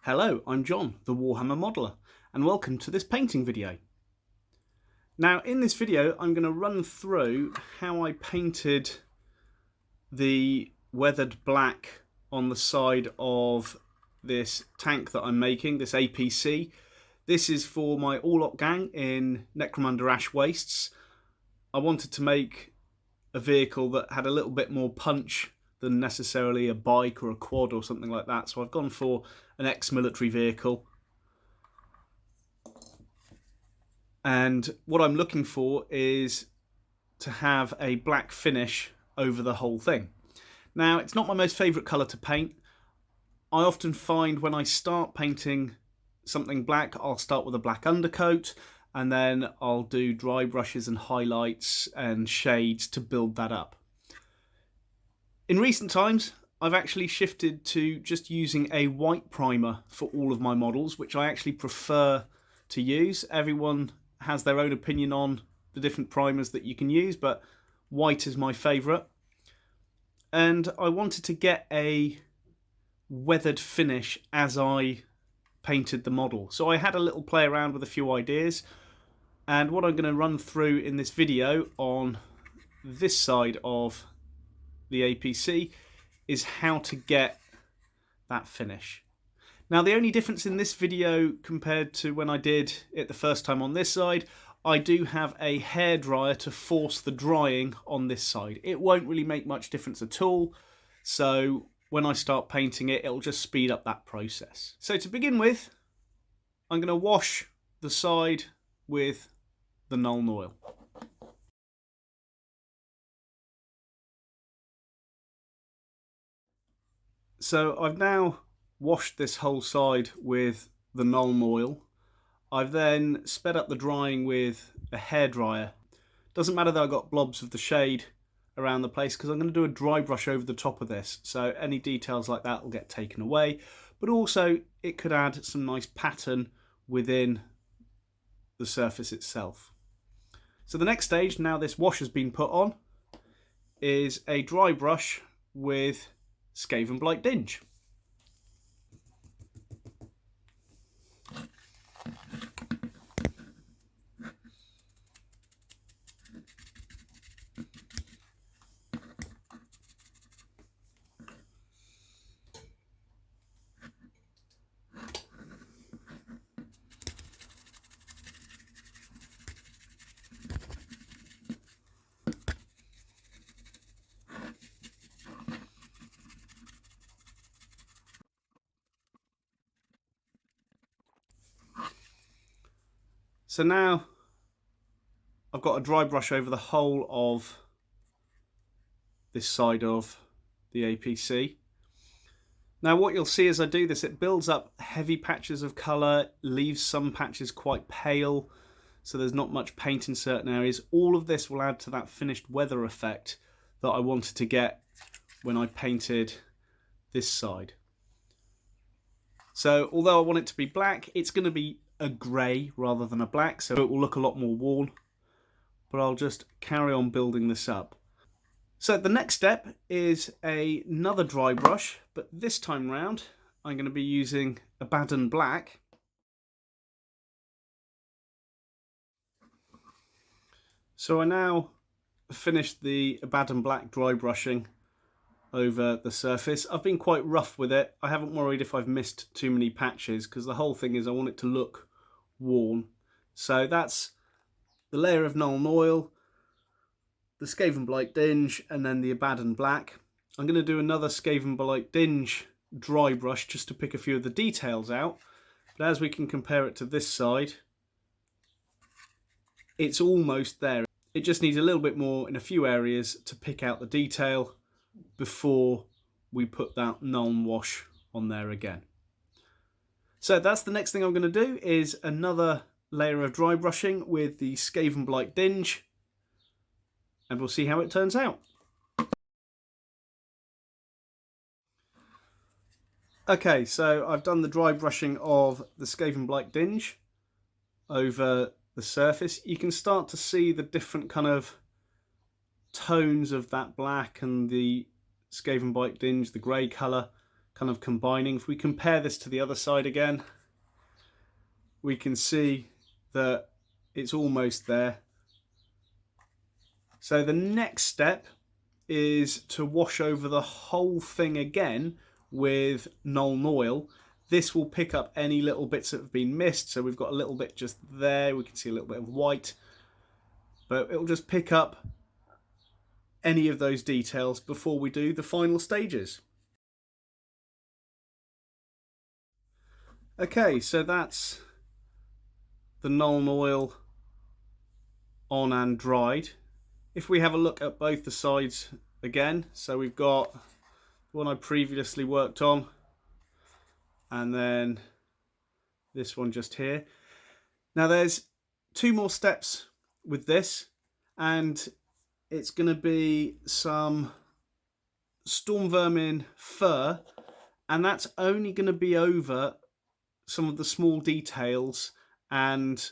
Hello, I'm John, the Warhammer Modeller, and welcome to this painting video. Now in this video I'm going to run through how I painted the weathered black on the side of this tank that I'm making, this APC. This is for my Orlok gang in Necromunda Ash Wastes. I wanted to make a vehicle that had a little bit more punch than necessarily a bike or a quad or something like that, so I've gone for an ex-military vehicle. And what I'm looking for is to have a black finish over the whole thing. Now, it's not my most favourite colour to paint. I often find when I start painting something black, I'll start with a black undercoat and then I'll do dry brushes and highlights and shades to build that up. In recent times, I've actually shifted to just using a white primer for all of my models, which I actually prefer to use. Everyone has their own opinion on the different primers that you can use, but white is my favourite. And I wanted to get a weathered finish as I painted the model. So I had a little play around with a few ideas, and what I'm going to run through in this video on this side of the APC is how to get that finish. Now the only difference in this video compared to when I did it the first time on this side, I do have a hairdryer to force the drying on this side. It won't really make much difference at all, so when I start painting it, it'll just speed up that process. So to begin with, I'm going to wash the side with the Null oil. So I've now washed this whole side with the Null oil. I've then sped up the drying with a hairdryer. Doesn't matter that I've got blobs of the shade around the place because I'm going to do a dry brush over the top of this, so any details like that will get taken away, but also it could add some nice pattern within the surface itself. So the next stage, now this wash has been put on, is a dry brush with Skaven Blight Dinge. So now I've got a dry brush over the whole of this side of the APC. Now what you'll see as I do this, it builds up heavy patches of colour, leaves some patches quite pale, so there's not much paint in certain areas. All of this will add to that finished weather effect that I wanted to get when I painted this side. So although I want it to be black, it's going to be a grey rather than a black, so it will look a lot more worn, but I'll just carry on building this up. So the next step is another dry brush, but this time round I'm going to be using Abaddon Black. So I now finished the Abaddon Black dry brushing over the surface. I've been quite rough with it. I haven't worried if I've missed too many patches because the whole thing is I want it to look worn. So that's the layer of Null oil, the Skaven Blight Dinge, and then the Abaddon Black. I'm going to do another Skaven Blight Dinge dry brush just to pick a few of the details out. But as we can compare it to this side, it's almost there. It just needs a little bit more in a few areas to pick out the detail before we put that Null wash on there again. So that's the next thing I'm going to do, is another layer of dry brushing with the Skaven Blight Dinge, and we'll see how it turns out. Okay, so I've done the dry brushing of the Skaven Blight Dinge over the surface. You can start to see the different kind of tones of that black and the Skaven Blight Dinge, the grey colour, kind of combining. If we compare this to the other side again, we can see that it's almost there. So the next step is to wash over the whole thing again with Null oil. This will pick up any little bits that have been missed. So we've got a little bit just there. We can see a little bit of white, but it'll just pick up any of those details before we do the final stages. Okay, so that's the Null oil on and dried. If we have a look at both the sides again, so we've got the one I previously worked on, and then this one just here. Now there's 2 more steps with this, and it's going to be some storm vermin fur, and that's only going to be over some of the small details and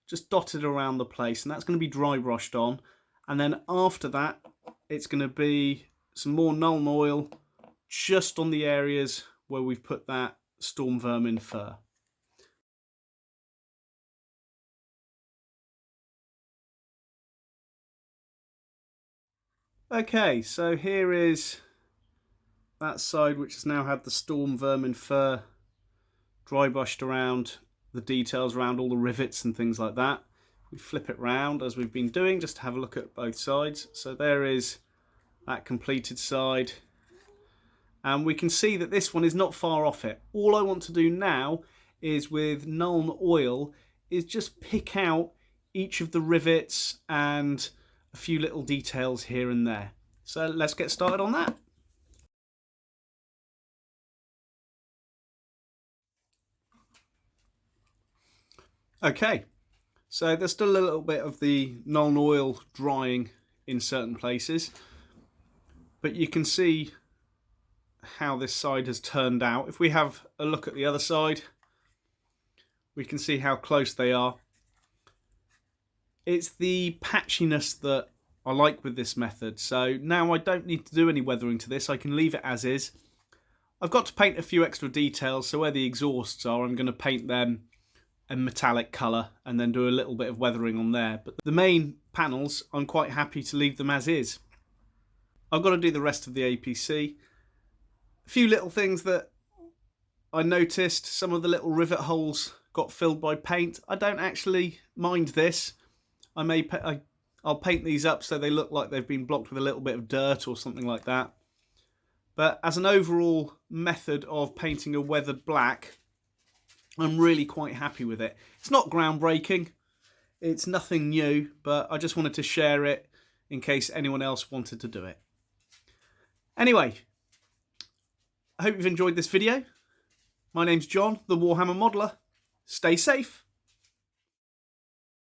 just dotted around the place, and that's going to be dry brushed on. And then after that, it's going to be some more Null oil just on the areas where we've put that storm vermin fur. Okay, so here is that side which has now had the storm vermin fur dry brushed around the details, around all the rivets and things like that. We flip it round as we've been doing just to have a look at both sides. So there is that completed side, and we can see that this one is not far off it. All I want to do now is with Null oil is just pick out each of the rivets and a few little details here and there. So let's get started on that. Okay, so there's still a little bit of the Null oil drying in certain places, but you can see how this side has turned out. If we have a look at the other side, we can see how close they are. It's the patchiness that I like with this method. So now I don't need to do any weathering to this. I can leave it as is. I've got to paint a few extra details. So where the exhausts are, I'm going to paint them a metallic colour and then do a little bit of weathering on there. But the main panels, I'm quite happy to leave them as is. I've got to do the rest of the APC. A few little things that I noticed. Some of the little rivet holes got filled by paint. I don't actually mind this. I'll paint these up so they look like they've been blocked with a little bit of dirt or something like that. But as an overall method of painting a weathered black, I'm really quite happy with it. It's not groundbreaking, it's nothing new, but I just wanted to share it in case anyone else wanted to do it. Anyway, I hope you've enjoyed this video. My name's John, the Warhammer Modeler. Stay safe.